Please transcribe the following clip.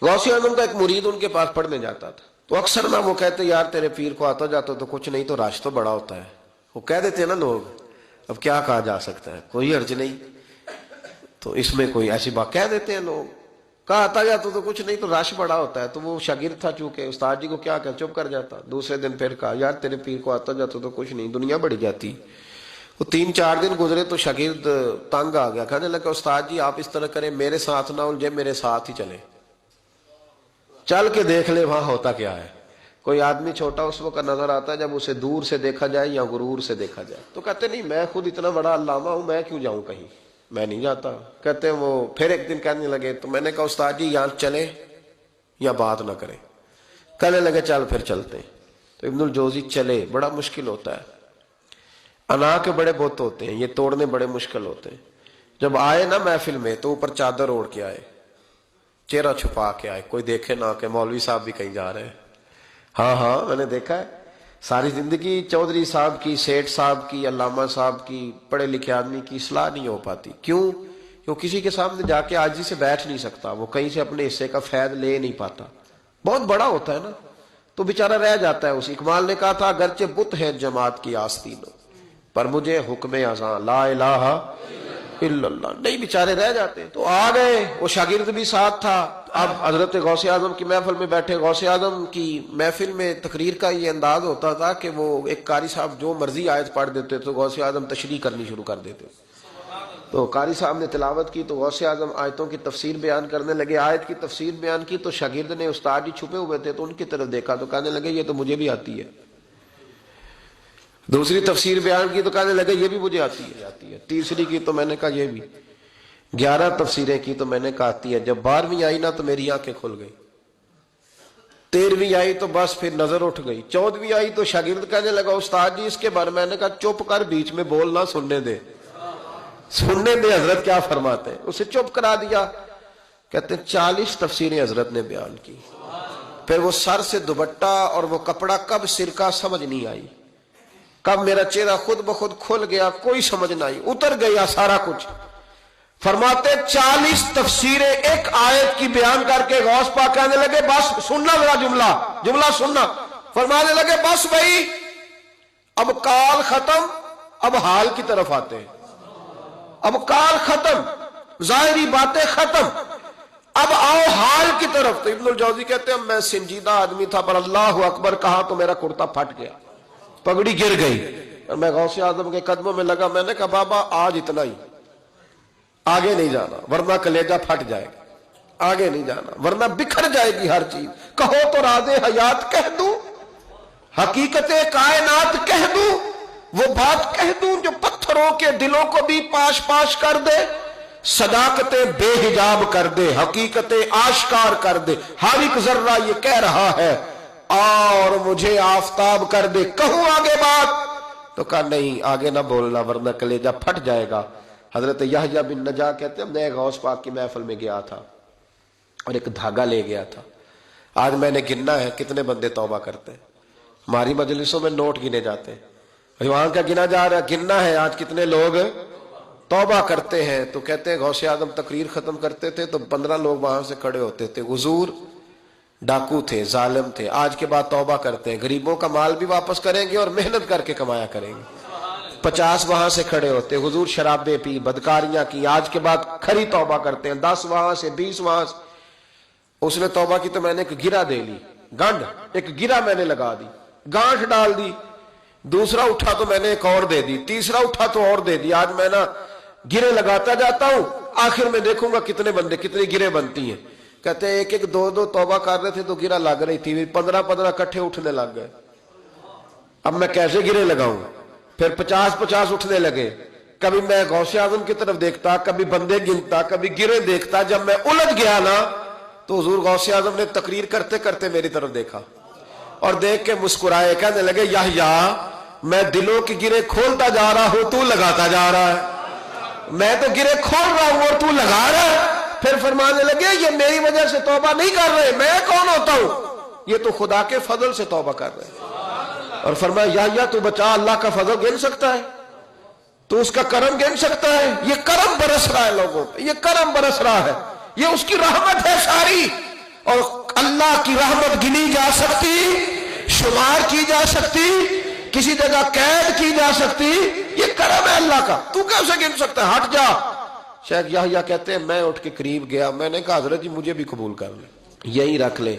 غوث اعظم کا ایک مرید ان کے پاس پڑھنے جاتا تھا، تو اکثر نہ وہ کہتے یار تیرے پیر کو آتا جاتا تو کچھ نہیں، تو رش تو بڑا ہوتا ہے، وہ کہہ دیتے ہیں نا لوگ، اب کیا کہا جا سکتا ہے، کوئی حرج نہیں، تو اس میں کوئی ایسی بات کہہ دیتے ہیں لوگ، کہا آتا جاتا تو کچھ نہیں، تو رش بڑا ہوتا ہے، تو وہ شاگرد تھا چونکہ استاد جی کو کیا کہ چپ کر جاتا، دوسرے دن پھر کہا یار تیرے پیر کو آتا جاتا تو کچھ نہیں، دنیا بڑھ جاتی۔ وہ 3-4 دن گزرے تو شاگرد تنگ آ گیا، کہنے لگا استاد جی آپ اس طرح کریں، میرے ساتھ نہ الجھے، میرے ساتھ ہی چلے، چل کے دیکھ لے وہاں ہوتا کیا ہے۔ کوئی آدمی چھوٹا اس وقت نظر آتا ہے جب اسے دور سے دیکھا جائے یا غرور سے دیکھا جائے، تو کہتے نہیں میں خود اتنا بڑا علامہ ہوں، میں کیوں جاؤں کہیں، میں نہیں جاتا۔ کہتے ہیں وہ پھر ایک دن کہنے لگے، تو میں نے کہا استاد جی یہاں چلے یا بات نہ کریں، کہنے لگے چل پھر چلتے ہیں۔ تو ابن الجوزی چلے، بڑا مشکل ہوتا ہے، انا کے بڑے بت ہوتے ہیں، یہ توڑنے بڑے مشکل ہوتے ہیں۔ جب آئے نا محفل میں تو اوپر چادر اوڑھ کے آئے، چہرہ چھپا کے آئے، کوئی دیکھے نہ کہ مولوی صاحب بھی کہیں جا رہے ہیں۔ ہاں میں نے دیکھا ہے، ساری زندگی چودھری صاحب کی، سیٹھ صاحب کی، علامہ صاحب کی، پڑھے لکھے آدمی کی اصلاح نہیں ہو پاتی، کیوں؟ کیوں کسی کے سامنے جا کے عاجزی سے بیٹھ نہیں سکتا، وہ کہیں سے اپنے حصے کا فیض لے نہیں پاتا، بہت بڑا ہوتا ہے نا، تو بیچارہ رہ جاتا ہے۔ اس اقبال نے کہا تھا اگرچہ بت ہے جماعت کی آستین، پر مجھے حکم اذاں لا الہ الا اللہ، نہیں بیچارے رہ جاتے۔ تو آ گئے، وہ شاگرد بھی ساتھ تھا۔ اب حضرت غوث اعظم کی محفل میں بیٹھے، غوث اعظم کی محفل میں تقریر کا یہ انداز ہوتا تھا کہ وہ ایک قاری صاحب جو مرضی آیت پڑھ دیتے تو غوث اعظم تشریح کرنی شروع کر دیتے۔ تو قاری صاحب نے تلاوت کی تو غوث اعظم آیتوں کی تفسیر بیان کرنے لگے، آیت کی تفسیر بیان کی تو شاگرد نے، استاد جی چھپے ہوئے تھے تو ان کی طرف دیکھا تو کہنے لگے یہ تو مجھے بھی آتی ہے۔ دوسری تفسیر بیان کی تو کہنے لگے یہ بھی مجھے آتی ہے۔ تیسری کی تو میں نے کہا یہ بھی۔ 11 تفسیریں کی تو میں نے کہا آتی ہے۔ جب 12ویں آئی نا تو میری آنکھیں کھل گئی، 13ویں آئی تو بس پھر نظر اٹھ گئی، 14ویں آئی تو شاگرد کہنے لگا استاد جی اس کے بارے میں نے کہا چپ کر، بیچ میں بولنا، سننے دے حضرت کیا فرماتے ہیں۔ اسے چپ کرا دیا۔ کہتے ہیں 40 تفسیریں حضرت نے بیان کی، پھر وہ سر سے دوپٹہ اور وہ کپڑا کب سرکا سمجھ نہیں آئی، کب میرا چہرہ خود بخود کھل گیا کوئی سمجھ نہ آئی، اتر گیا سارا کچھ۔ فرماتے 40 تفسیریں ایک آیت کی بیان کر کے غوث پاک کہنے لگے بس سننا ذرا جملہ سننا، فرمانے لگے بس بھائی اب کال ختم، اب حال کی طرف آتے ہیں، اب کال ختم، ظاہری باتیں ختم، اب آؤ حال کی طرف۔ تو ابن الجوزی کہتے ہیں میں سنجیدہ آدمی تھا پر اللہ اکبر کہا تو میرا کرتا پھٹ گیا، پگڑی گر گئی، اور میں غوث اعظم کے قدموں میں لگا، میں نے کہا بابا آج اتنا ہی، آگے نہیں جانا ورنہ کلیجہ پھٹ جائے گا، آگے نہیں جانا ورنہ بکھر جائے گی ہر چیز، کہو تو راز حیات کہہ دوں، حقیقت کائنات کہہ دوں، وہ بات کہہ دوں جو پتھروں کے دلوں کو بھی پاش پاش کر دے، صداقت بے حجاب کر دے، حقیقت آشکار کر دے، ہر ایک ذرہ یہ کہہ رہا ہے اور مجھے آفتاب کر دے، کہوں آگے بات؟ تو کہا نہیں آگے نہ بولنا ورنہ کلیجہ پھٹ جائے گا۔ حضرت یحییٰ بن نجاح کہتے ہیں میں غوث پاک کی محفل میں گیا تھا اور ایک دھاگا لے گیا تھا، آج میں نے گننا ہے کتنے بندے توبہ کرتے ہیں، ہماری مجلسوں میں نوٹ گنے جاتے ہیں، وہاں کا گنا جا رہا، گننا ہے آج کتنے لوگ توبہ کرتے ہیں۔ تو کہتے ہیں غوث اعظم تقریر ختم کرتے تھے تو 15 لوگ وہاں سے کھڑے ہوتے تھے، حضور ڈاکو تھے، ظالم تھے، آج کے بعد توبہ کرتے ہیں، غریبوں کا مال بھی واپس کریں گے اور محنت کر کے کمایا کریں گے۔ 50 وہاں سے کھڑے ہوتے، حضور شرابیں پی، بدکاریاں کی، آج کے بعد کھری توبہ کرتے ہیں، 10 وہاں سے، 20 وہاں سے۔ اس نے توبہ کی تو میں نے ایک گرہ دے لی، گنڈ ایک گرہ میں نے لگا دی، گانٹھ ڈال دی، دوسرا اٹھا تو میں نے ایک اور دے دی، تیسرا اٹھا تو اور دے دی، آج میں نا گرے لگاتا جاتا ہوں، آخر میں دیکھوں گا کتنے بندے کتنی گرے بنتی ہیں۔ کہتے ہیں ایک 2 توبہ کر رہے تھے تو گرہ لگ رہی تھی، 15 کٹھے اٹھنے لگ گئے، اب میں کیسے گرے لگاؤں؟ پھر 50 اٹھنے لگے، کبھی میں غوث اعظم کی طرف دیکھتا، کبھی بندے گنتا، کبھی گرے دیکھتا، جب میں الجھ گیا نا تو حضور غوث اعظم نے تقریر کرتے کرتے میری طرف دیکھا اور دیکھ کے مسکرائے، کہنے لگے یحییٰ میں دلوں کی گرے کھولتا جا رہا ہوں، تو لگاتا جا رہا ہے، میں تو گرے کھول رہا ہوں اور تو لگا رہا ہے۔ پھر فرمانے لگے یہ میری وجہ سے توبہ نہیں کر رہے، میں کون ہوتا ہوں، یہ تو خدا کے فضل سے توبہ کر رہے ہیں۔ اور فرمایا یحییٰ تو بچا، اللہ کا فضل گن سکتا ہے، تو اس کا کرم گن سکتا ہے، یہ کرم برس رہا ہے لوگوں پہ، یہ کرم برس رہا ہے، یہ اس کی رحمت ہے ساری۔ اور اللہ کی رحمت گنی جا سکتی، شمار کی جا سکتی، کسی جگہ قید کی جا سکتی، یہ کرم ہے اللہ کا، تو کیسے گن سکتا ہے؟ ہٹ جا۔ شیخ یحییٰ کہتے ہیں میں اٹھ کے قریب گیا، میں نے کہا حضرت جی مجھے بھی قبول کر لیں، یہی رکھ لیں۔